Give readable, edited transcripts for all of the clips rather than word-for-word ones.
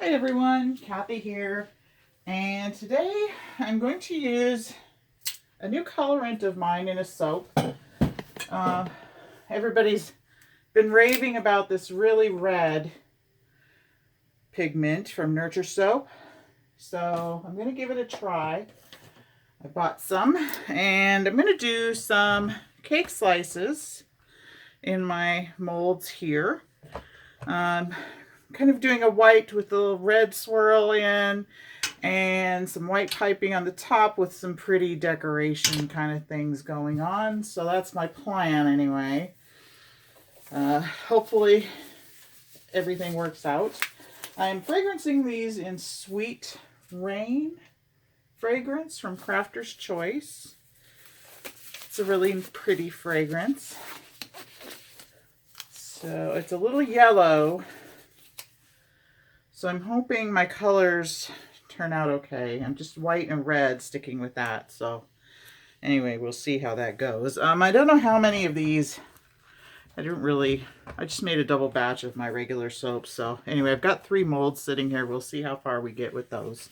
Hi everyone, Kathy here, and today I'm going to use a new colorant of mine in a soap. Everybody's been raving about this really red pigment from Nurture Soap, so I'm going to give it a try. I bought some, and I'm going to do some cake slices in my molds here. Kind of doing a white with a little red swirl in and some white piping on the top with some pretty decoration kind of things going on. So that's my plan anyway. Hopefully everything works out. I'm fragrancing these in Sweet Rain fragrance from Crafter's Choice. It's a really pretty fragrance. So it's a little yellow. So I'm hoping my colors turn out okay. I'm just white and red sticking with that. So anyway, we'll see how that goes. I don't know how many of these. I just made a double batch of my regular soap. So anyway, I've got 3 molds sitting here. We'll see how far we get with those.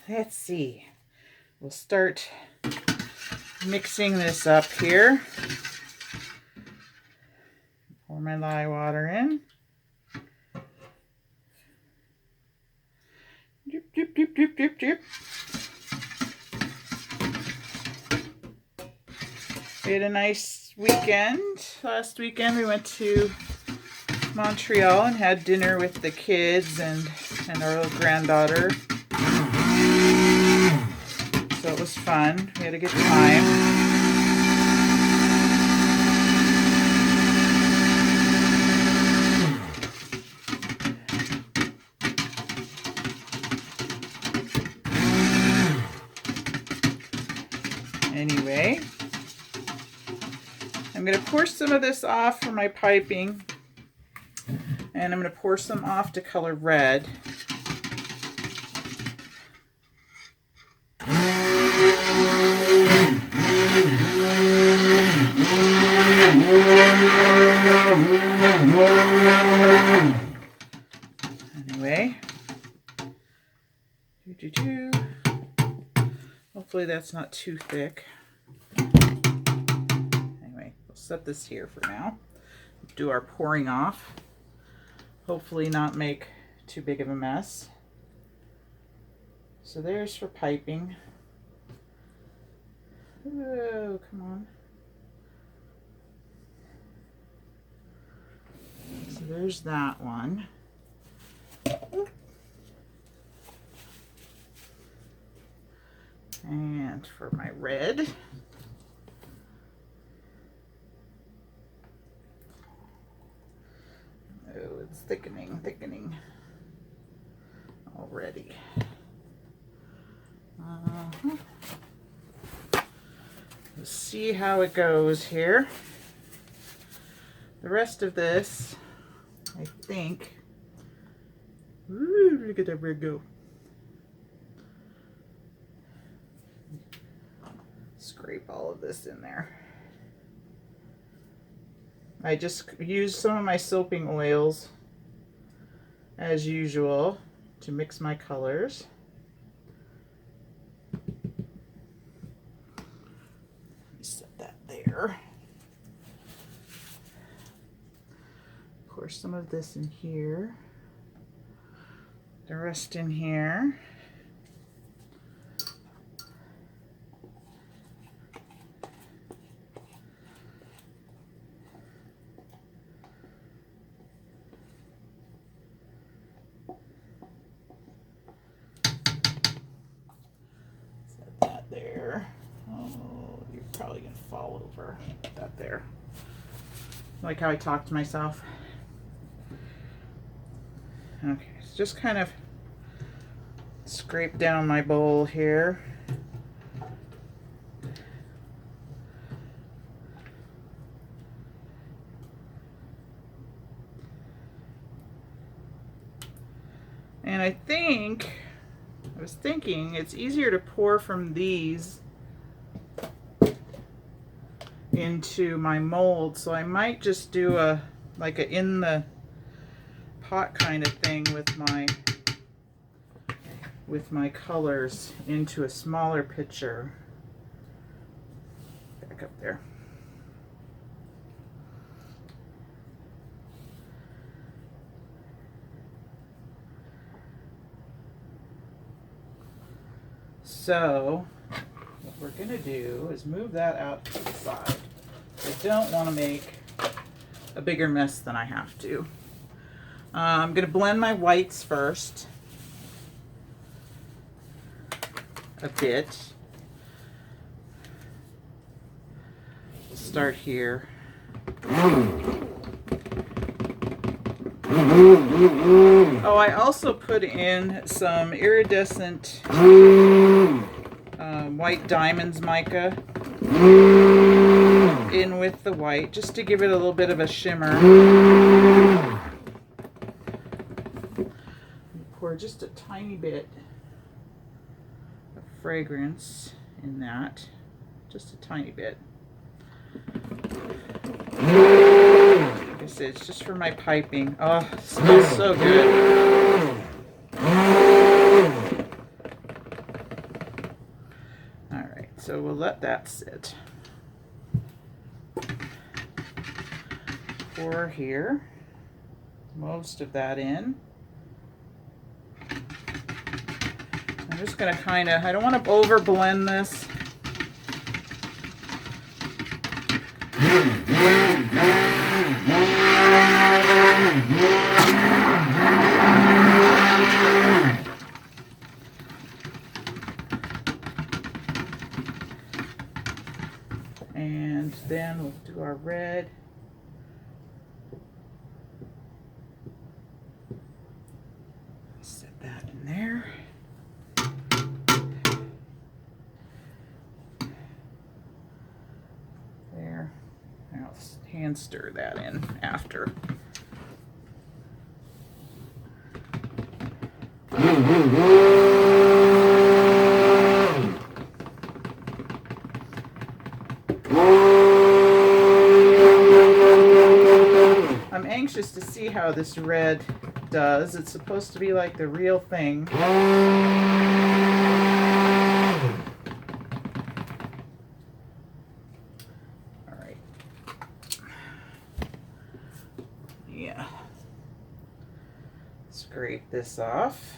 Let's see. We'll start mixing this up here. Pour my lye water in. Drip, drip, drip, drip, drip, drip. We had a nice weekend. Last weekend we went to Montreal and had dinner with the kids and our little granddaughter. So it was fun. We had a good time. Anyway, I'm going to pour some of this off for my piping, and I'm going to pour some off to color red. Anyway, hopefully that's not too thick. Anyway, we'll set this here for now. Do our pouring off. Hopefully not make too big of a mess. So there's for piping. Oh, come on. So there's that one. And for my red. Oh, it's thickening already. Let's see how it goes here. The rest of this, I think. Ooh, look at that red go. Scrape all of this in there. I just used some of my soaping oils as usual to mix my colors. Set that there. Pour some of this in here. The rest in here. There. Oh, you're probably gonna fall over. That there. Like how I talk to myself. Okay, so just kind of scrape down my bowl here. And I was thinking it's easier to pour from these into my mold, so I might just do a in the pot kind of thing with my colors into a smaller pitcher. Back up there. So what we're going to do is move that out to the side. I don't want to make a bigger mess than I have to. I'm going to blend my whites first a bit. Start here. Oh, I also put in some iridescent white diamonds mica in with the white, just to give it a little bit of a shimmer. Pour just a tiny bit of fragrance in that, just a tiny bit. Like I said, it's just for my piping. Oh, it smells so good. Alright, so we'll let that sit. Pour here, most of that in. I'm just going to kind of, I don't want to over blend this. And then we'll do our red. Set that in there. There. Now let's hand stir that in after. I'm anxious to see how this red does. It's supposed to be like the real thing. All right. Yeah. Scrape this off.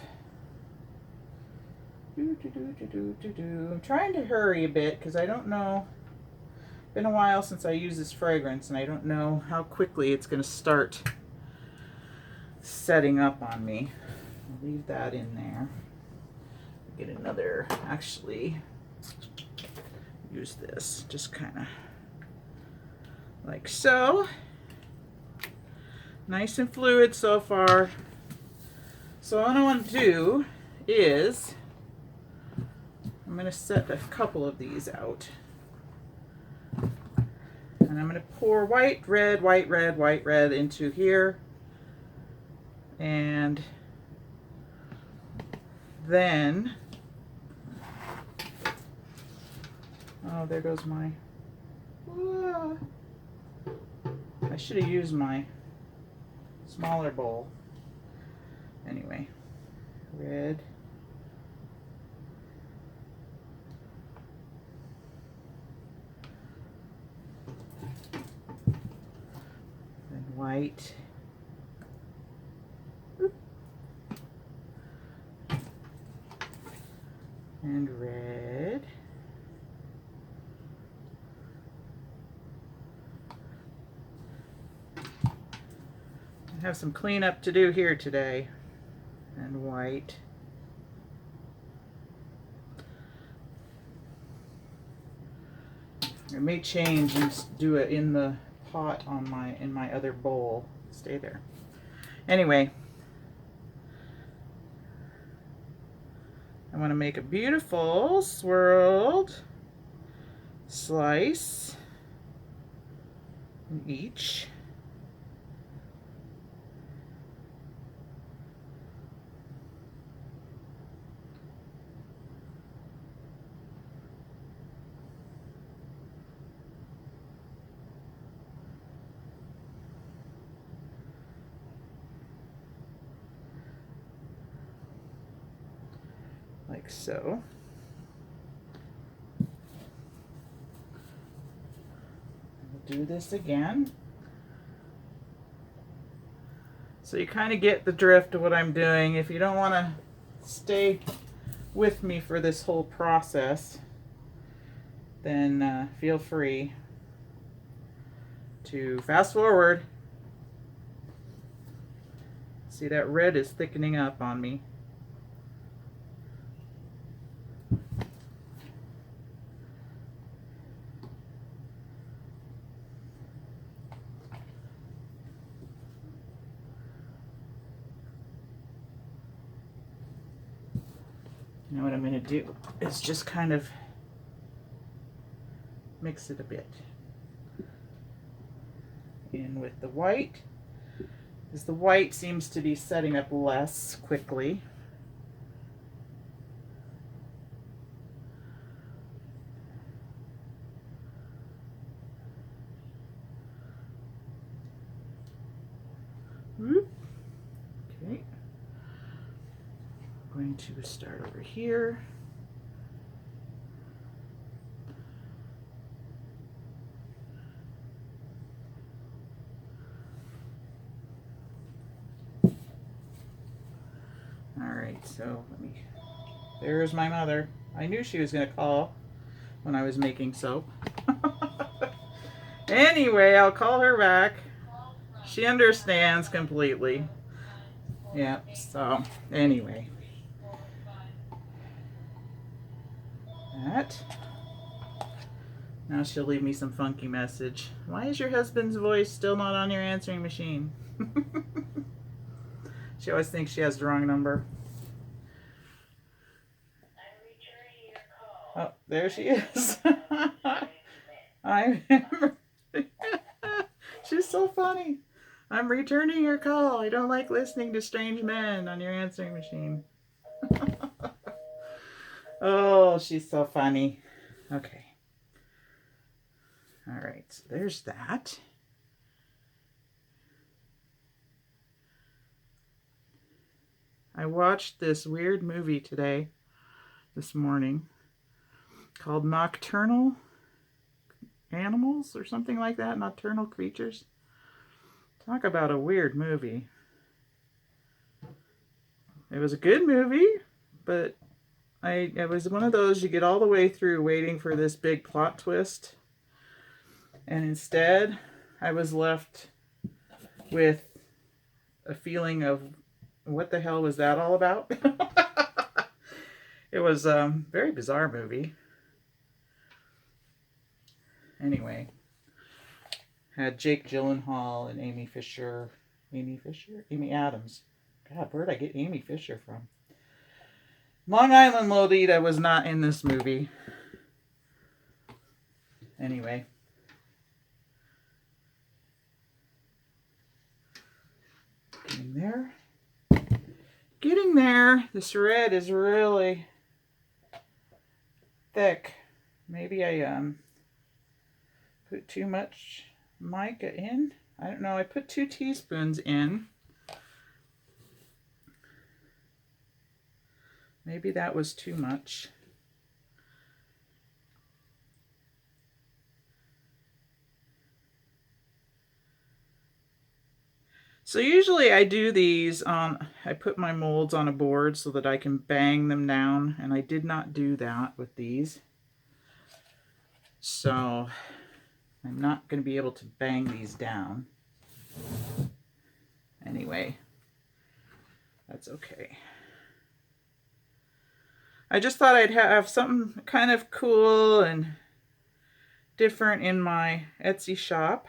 I'm trying to hurry a bit because I don't know. It's been a while since I used this fragrance and I don't know how quickly it's going to start setting up on me. I'll leave that in there. Get another, actually, use this just kind of like so. Nice and fluid so far. So what I want to do is I'm going to set a couple of these out. And I'm going to pour white, red, white, red, white, red into here. And then, oh, there goes my, I should have used my smaller bowl. Anyway, red. Then white. And red. I have some cleanup to do here today. And white. I may change and do it in the pot on in my other bowl. Stay there. Anyway, I want to make a beautiful swirled slice in each. like so. We'll do this again. So you kind of get the drift of what I'm doing. If you don't want to stay with me for this whole process, then feel free to fast forward. See, that red is thickening up on me. Now what I'm going to do is just kind of mix it a bit in with the white, because the white seems to be setting up less quickly. Okay. I'm going to start over here. Alright, so there's my mother. I knew she was going to call when I was making soap. Anyway, I'll call her back. She understands completely. Yeah, so anyway. That. Now she'll leave me some funky message. Why is your husband's voice still not on your answering machine? She always thinks she has the wrong number. Oh, there she is. She's so funny. I'm returning your call. I don't like listening to strange men on your answering machine. Oh, she's so funny. Okay. All right, so there's that. I watched this weird movie this morning, called Nocturnal Animals or something like that. Nocturnal Creatures. Talk about a weird movie. It was a good movie, but it was one of those you get all the way through waiting for this big plot twist. And instead, I was left with a feeling of, what the hell was that all about? It was a very bizarre movie. Anyway, had Jake Gyllenhaal and Amy Adams. God, where did I get Amy Fisher from? Long Island Lolita was not in this movie. Anyway. Getting there. Getting there. This red is really thick. Maybe I put too much mica in. I don't know. I put 2 teaspoons in. Maybe that was too much. So usually I do these on, I put my molds on a board so that I can bang them down, and I did not do that with these. So I'm not going to be able to bang these down. Anyway, that's okay. I just thought I'd have something kind of cool and different in my Etsy shop.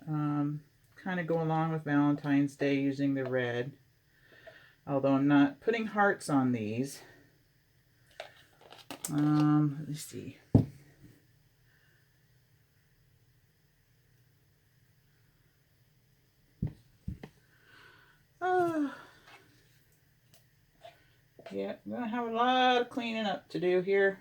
Kind of go along with Valentine's Day using the red. Although I'm not putting hearts on these. Let me see. Yeah, I'm going to have a lot of cleaning up to do here.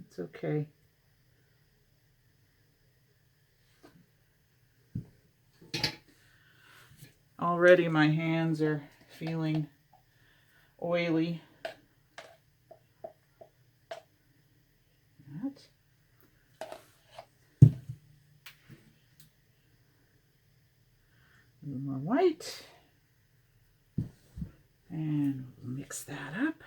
It's okay. Already my hands are feeling oily. That. A little more white. And we'll mix that up.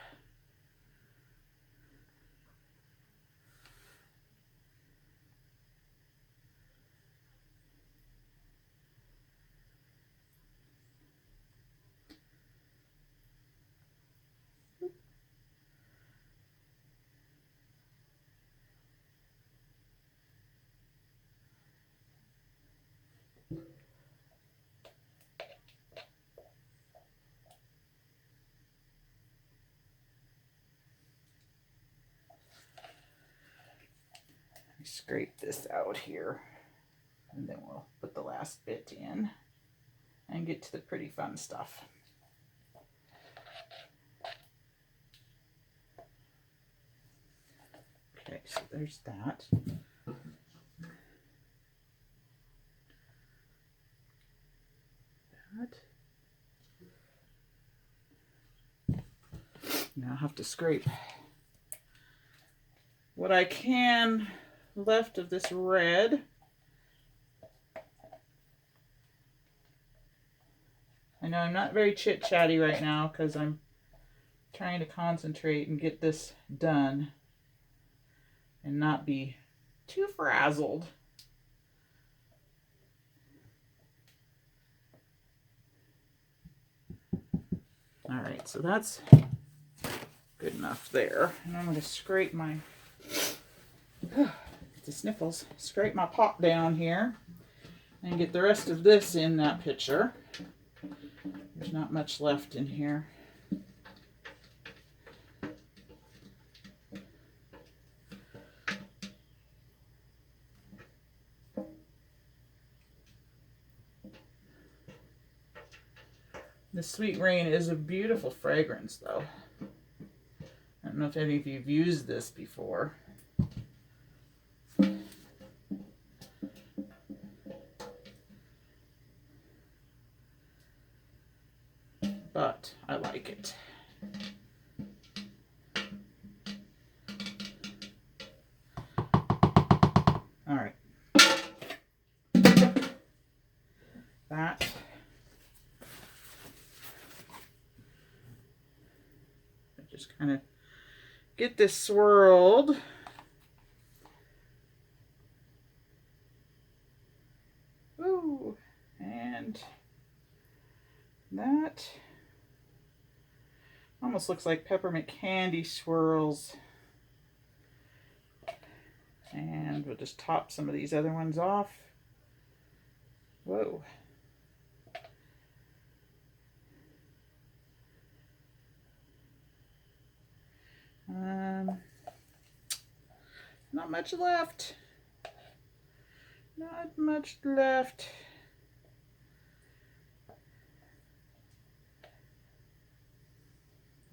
Scrape this out here, and then we'll put the last bit in and get to the pretty fun stuff. Okay, so there's that. Now I'll have to scrape what I can left of this red. I know I'm not very chit-chatty right now because I'm trying to concentrate and get this done and not be too frazzled. All right, so that's good enough there. And I'm going to scrape my, the sniffles, scrape my pot down here and get the rest of this in that pitcher. There's not much left in here. The Sweet Rain is a beautiful fragrance, though. I don't know if any of you have used this before. But I like it. All right. That. Just kind of get this swirled. Ooh, and that almost looks like peppermint candy swirls. And we'll just top some of these other ones off. Whoa. Not much left. Not much left.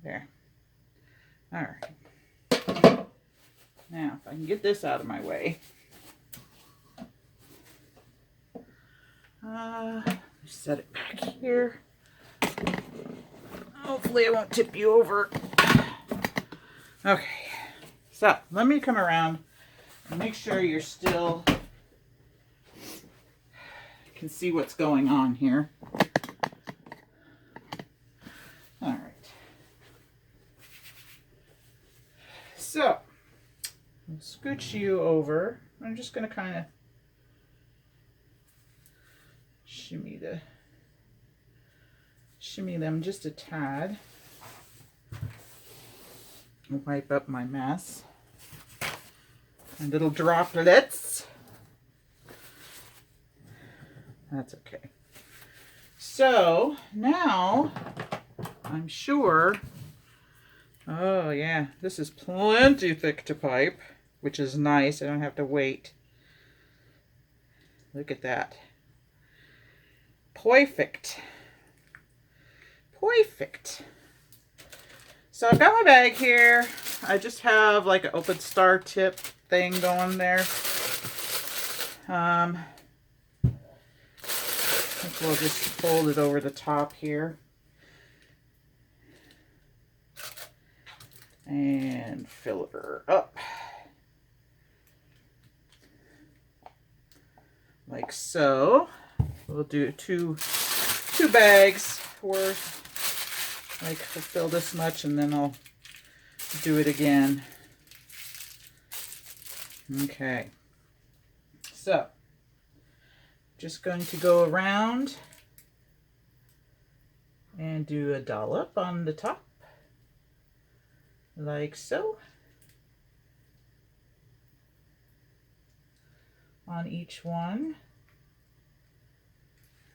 There. All right. Now, if I can get this out of my way. Set it back here. Hopefully I won't tip you over. Okay. So, let me come around and make sure you're still can see what's going on here. All right. So, I'll scooch you over. I'm just going to kind of shimmy them just a tad. Wipe up my mess and little droplets. That's okay. So now I'm sure, oh yeah, this is plenty thick to pipe, which is nice. I don't have to wait. Look at that. Perfect. Perfect. So I've got my bag here. I just have like an open star tip thing going there. think we'll just fold it over the top here. And fill her up. Like so. We'll do two bags worth. Like, we'll fill this much and then I'll do it again. Okay. So, just going to go around and do a dollop on the top. Like so. On each one.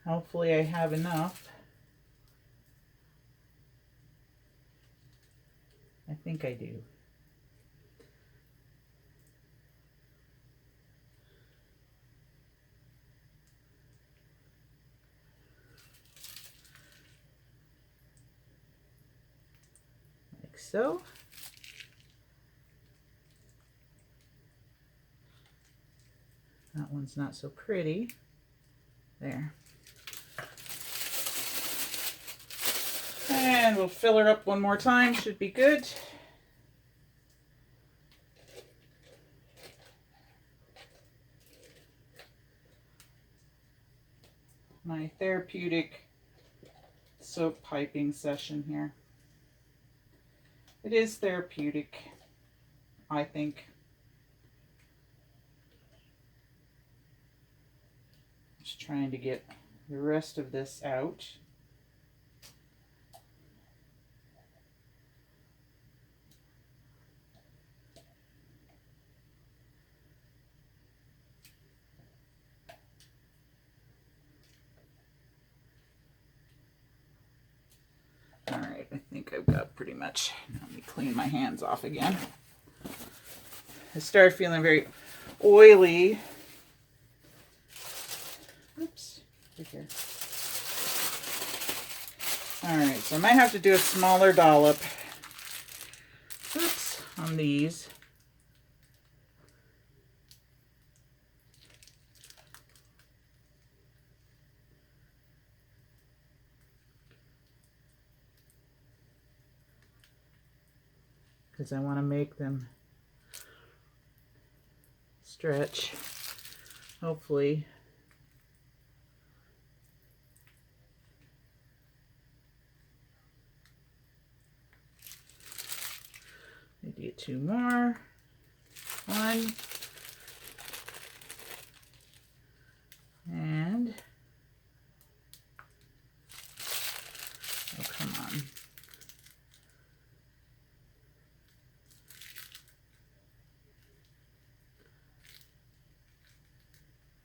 Hopefully I have enough. I think I do. Like so. That one's not so pretty. There. And we'll fill her up one more time. Should be good. My therapeutic soap piping session here. It is therapeutic, I think. Just trying to get the rest of this out. All right, I think I've got pretty much. Let me clean my hands off again. I started feeling very oily. Oops, right here. All right, so I might have to do a smaller dollop. Oops, on these. Because I want to make them stretch, hopefully. Maybe two more. One. And, oh, come on.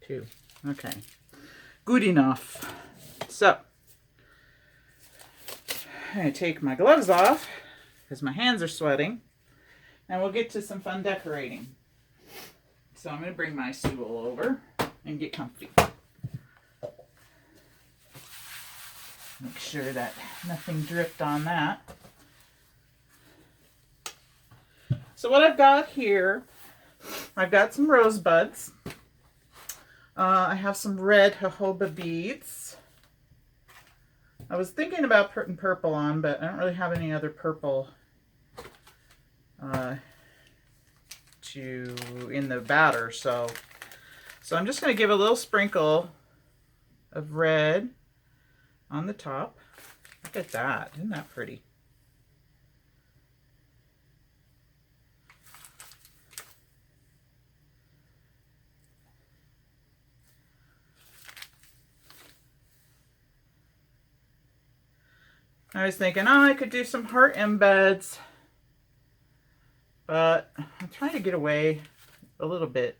Two. Okay. Good enough. So, I'm going to take my gloves off because my hands are sweating. And we'll get to some fun decorating. So I'm going to bring my stool over and get comfy. Make sure that nothing dripped on that. So what I've got here, I've got some rosebuds. I have some red jojoba beads. I was thinking about putting purple on, but I don't really have any other purple in the batter, so I'm just going to give a little sprinkle of red on the top. Look at that. Isn't that pretty? I was thinking, oh, I could do some heart embeds, but I'm trying to get away a little bit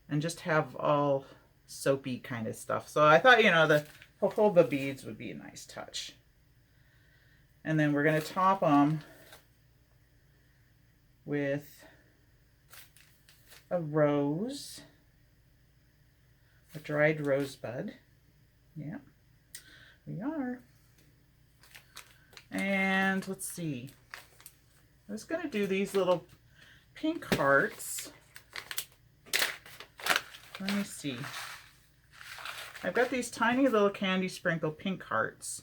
and just have all soapy kind of stuff. So I thought, you know, the jojoba beads would be a nice touch. And then we're going to top them with a rose, a dried rosebud. Yeah, we are. And let's see. I was going to do these little pink hearts. Let me see. I've got these tiny little candy sprinkle pink hearts.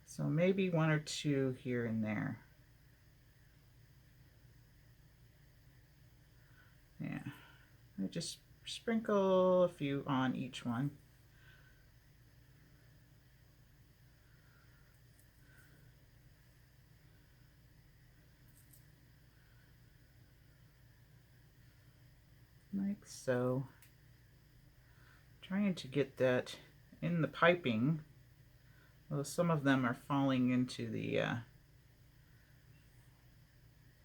So maybe one or two here and there. Yeah, I just sprinkle a few on each one. Like so. Trying to get that in the piping. Well, some of them are falling into the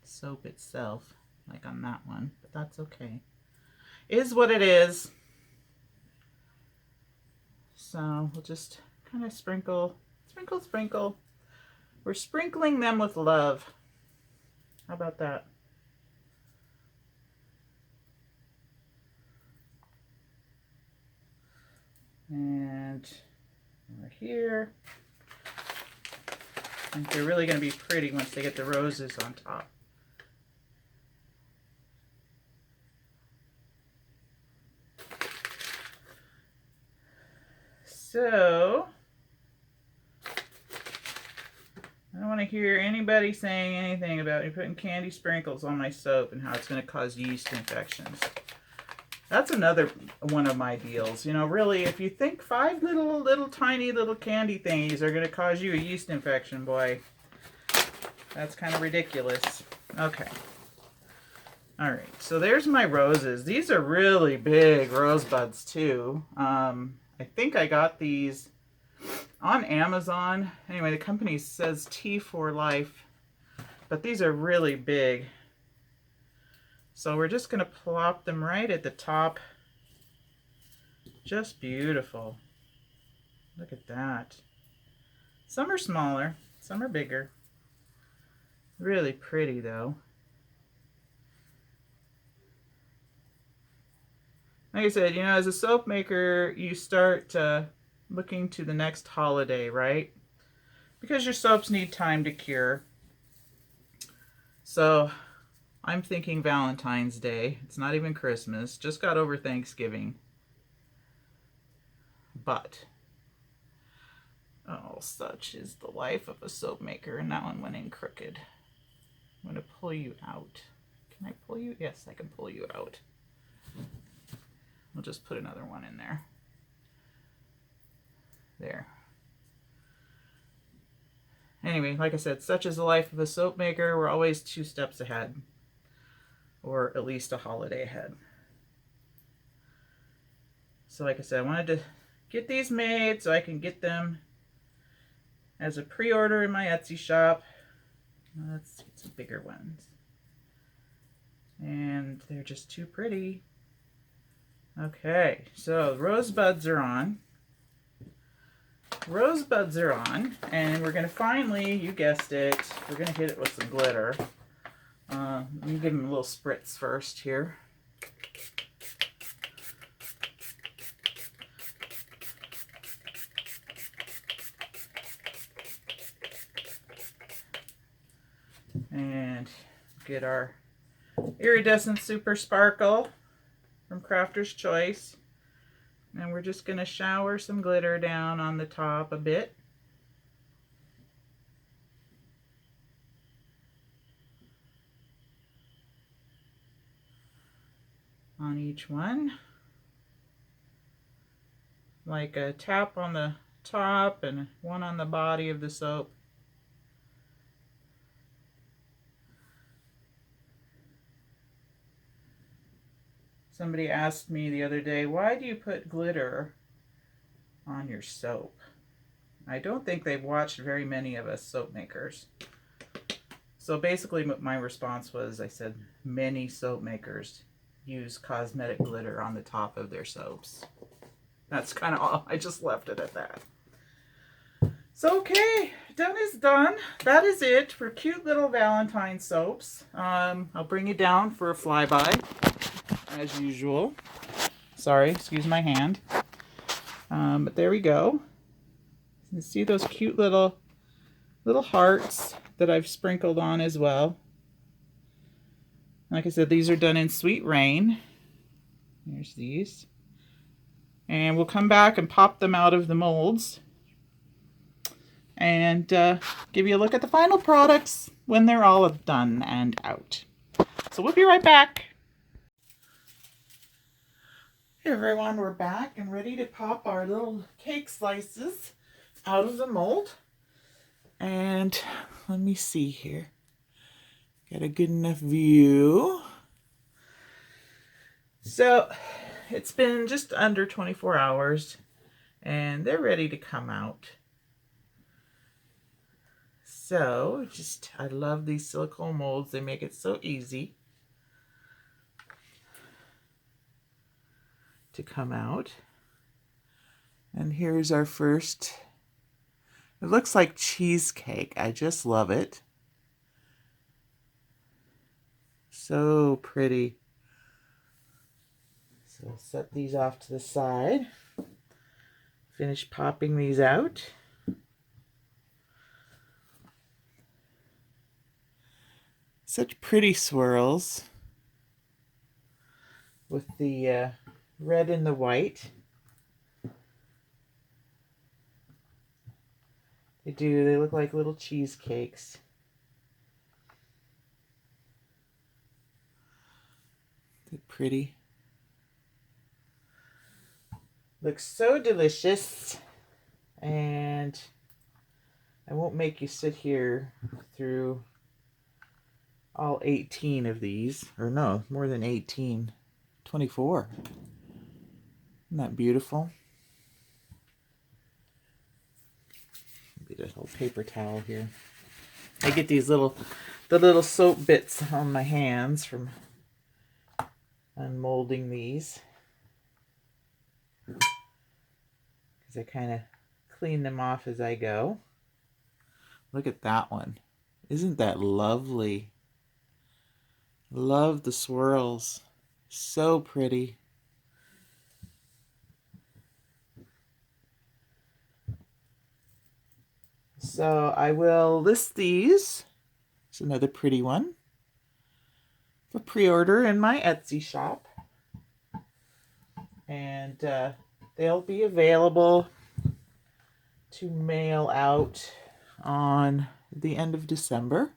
soap itself, like on that one, but that's okay. Is what it is. So we'll just kind of sprinkle, sprinkle, sprinkle. We're sprinkling them with love. How about that? And over here. I think they're really going to be pretty once they get the roses on top. So, I don't want to hear anybody saying anything about me putting candy sprinkles on my soap and how it's going to cause yeast infections. That's another one of my deals. You know, really, if you think 5 little tiny little candy thingies are going to cause you a yeast infection, boy, that's kind of ridiculous. Okay. All right, so there's my roses. These are really big rosebuds too. I think I got these on Amazon. Anyway, the company says Tea4Life, but these are really big. So we're just going to plop them right at the top. Just beautiful. Look at that. Some are smaller, some are bigger. Really pretty though. Like I said, you know, as a soap maker, you start looking to the next holiday, right? Because your soaps need time to cure. So I'm thinking Valentine's Day. It's not even Christmas. Just got over Thanksgiving. But, oh, such is the life of a soap maker. And that one went in crooked. I'm going to pull you out. Can I pull you? Yes, I can pull you out. We'll just put another one in there. There. Anyway, like I said, such is the life of a soap maker. We're always 2 steps ahead. Or at least a holiday ahead. So like I said, I wanted to get these made so I can get them as a pre-order in my Etsy shop. Let's get some bigger ones. And they're just too pretty. Okay, so rosebuds are on. Rosebuds are on, and we're going to finally, you guessed it, we're going to hit it with some glitter. Let me give them a little spritz first here. And get our iridescent super sparkle from Crafter's Choice. And we're just going to shower some glitter down on the top a bit. On each one. Like a tap on the top and one on the body of the soap. Somebody asked me the other day, why do you put glitter on your soap? I don't think they've watched very many of us soap makers. So basically my response was, I said, many soap makers use cosmetic glitter on the top of their soaps. That's kind of all. I just left it at that. So okay, done is done. That is it for cute little Valentine soaps. I'll bring you down for a flyby. As usual. Sorry, excuse my hand. But there we go. You see those cute little hearts that I've sprinkled on as well. Like I said, these are done in Sweet Rain. There's these. And we'll come back and pop them out of the molds and give you a look at the final products when they're all done and out. So we'll be right back. Hey everyone, we're back and ready to pop our little cake slices out of the mold. And let me see here. Got a good enough view. So it's been just under 24 hours and they're ready to come out. So I love these silicone molds. They make it so easy to come out. And here's our first. It looks like cheesecake. I just love it. So pretty. So I'll set these off to the side. Finish popping these out. Such pretty swirls with the red and the white. They look like little cheesecakes. They're pretty. Looks so delicious. And I won't make you sit here through all 18 of these, or no, more than 18, 24. Isn't that beautiful? Get a little paper towel here. I get these the little soap bits on my hands from unmolding these, because I kind of clean them off as I go. Look at that one. Isn't that lovely? Love the swirls. So pretty. So I will list these. It's another pretty one for pre-order in my Etsy shop. And they'll be available to mail out on the end of December.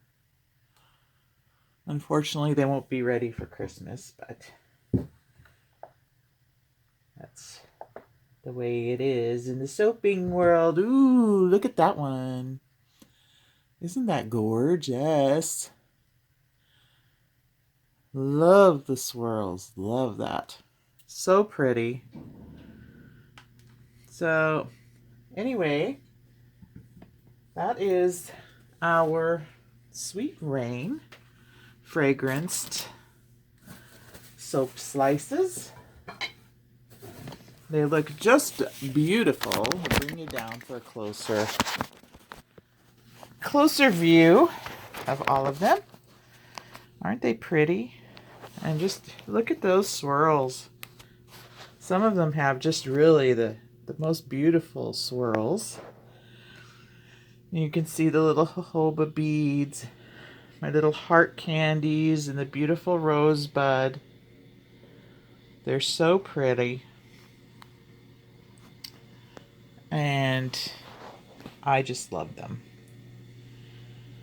Unfortunately, they won't be ready for Christmas, but that's the way it is in the soaping world. Ooh, look at that one. Isn't that gorgeous? Love the swirls. Love that. So pretty. So, anyway, that is our Sweet Rain fragranced soap slices. They look just beautiful. I'll bring you down for a closer view of all of them. Aren't they pretty? And just look at those swirls. Some of them have just really the most beautiful swirls. You can see the little jojoba beads, my little heart candies, and the beautiful rosebud. They're so pretty. And I just love them.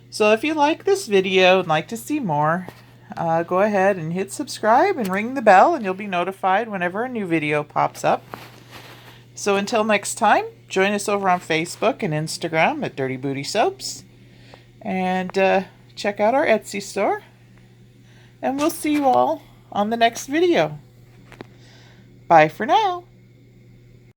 So if you like this video and like to see more, go ahead and hit subscribe and ring the bell, and you'll be notified whenever a new video pops up. So until next time, join us over on Facebook and Instagram at Dirty Booty Soaps. And check out our Etsy store. And we'll see you all on the next video. Bye for now.